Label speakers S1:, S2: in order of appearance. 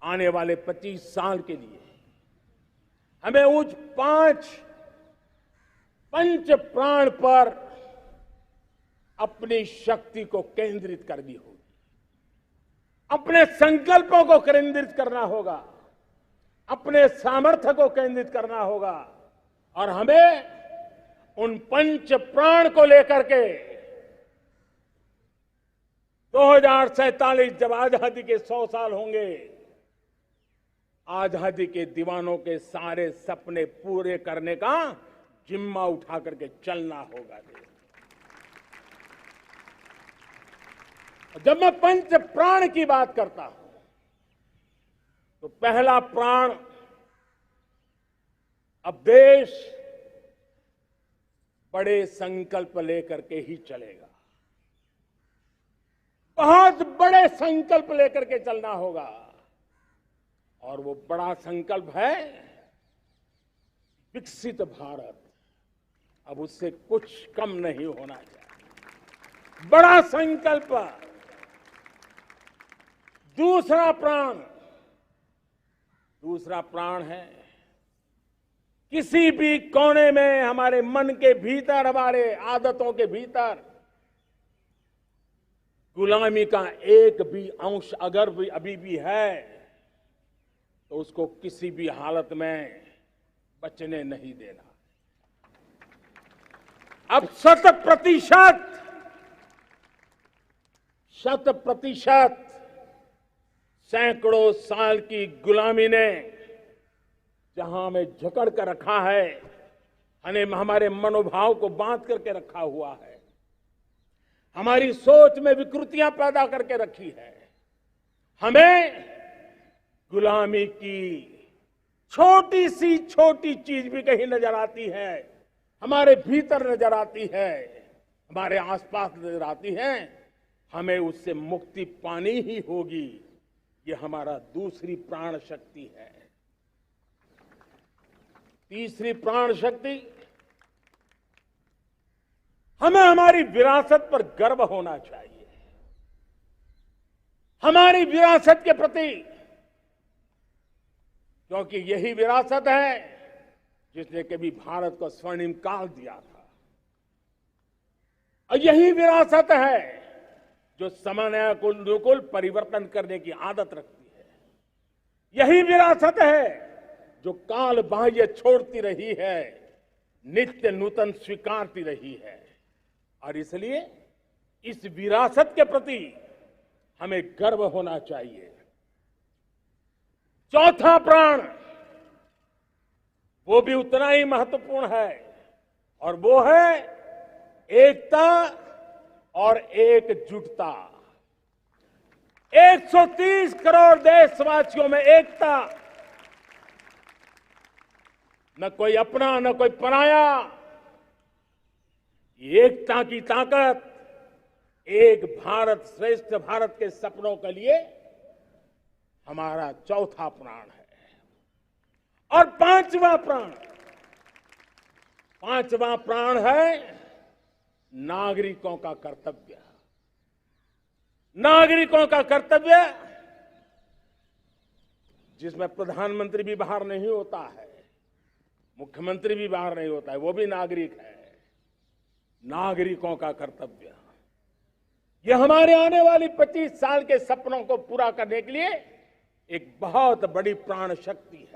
S1: आने वाले 25 साल के लिए हमें उस पंच प्राण पर अपनी शक्ति को केंद्रित करनी होगी, अपने संकल्पों को केंद्रित करना होगा, अपने सामर्थ्य को केंद्रित करना होगा और हमें उन पंच प्राण को लेकर के 2047 जब आजादी के 100 साल होंगे, आजादी के दीवानों के सारे सपने पूरे करने का जिम्मा उठा करके चलना होगा। जब मैं पंच प्राण की बात करता हूं तो पहला प्राण, अब देश बड़े संकल्प लेकर के ही चलेगा, बहुत बड़े संकल्प लेकर के चलना होगा और वो बड़ा संकल्प है विकसित भारत। अब उससे कुछ कम नहीं होना चाहिए, बड़ा संकल्प। दूसरा प्राण है किसी भी कोने में हमारे मन के भीतर, हमारे आदतों के भीतर गुलामी का एक भी अंश अगर भी अभी भी है तो उसको किसी भी हालत में बचने नहीं देना। अब 100% सैकड़ों साल की गुलामी ने जहां हमें जकड़ कर रखा है, हमारे मनोभाव को बांध करके रखा हुआ है, हमारी सोच में विकृतियां पैदा करके रखी है, हमें गुलामी की छोटी सी छोटी चीज भी कहीं नजर आती है, हमारे भीतर नजर आती है, हमारे आसपास नजर आती है, हमें उससे मुक्ति पानी ही होगी। ये हमारा दूसरी प्राण शक्ति है। तीसरी प्राण शक्ति, हमें हमारी विरासत पर गर्व होना चाहिए, हमारी विरासत के प्रति, क्योंकि यही विरासत है जिसने कभी भारत को स्वर्णिम काल दिया था और यही विरासत है जो समयानुकूल परिवर्तन करने की आदत रखती है, यही विरासत है जो काल बाह्य छोड़ती रही है, नित्य नूतन स्वीकारती रही है। और इसलिए इस विरासत के प्रति हमें गर्व होना चाहिए। चौथा प्राण, वो भी उतना ही महत्वपूर्ण है और वो है एकता और एकजुटता। 130 करोड़ देशवासियों में एकता, न कोई अपना न कोई पराया। एकता की ताकत एक भारत श्रेष्ठ भारत के सपनों के लिए हमारा चौथा प्राण है। और पांचवा प्राण है नागरिकों का कर्तव्य। नागरिकों का कर्तव्य जिसमें प्रधानमंत्री भी बाहर नहीं होता है, मुख्यमंत्री भी बाहर नहीं होता है, वो भी नागरिक है। नागरिकों का कर्तव्य, यह हमारे आने वाली 25 साल के सपनों को पूरा करने के लिए एक बहुत बड़ी प्राण शक्ति है।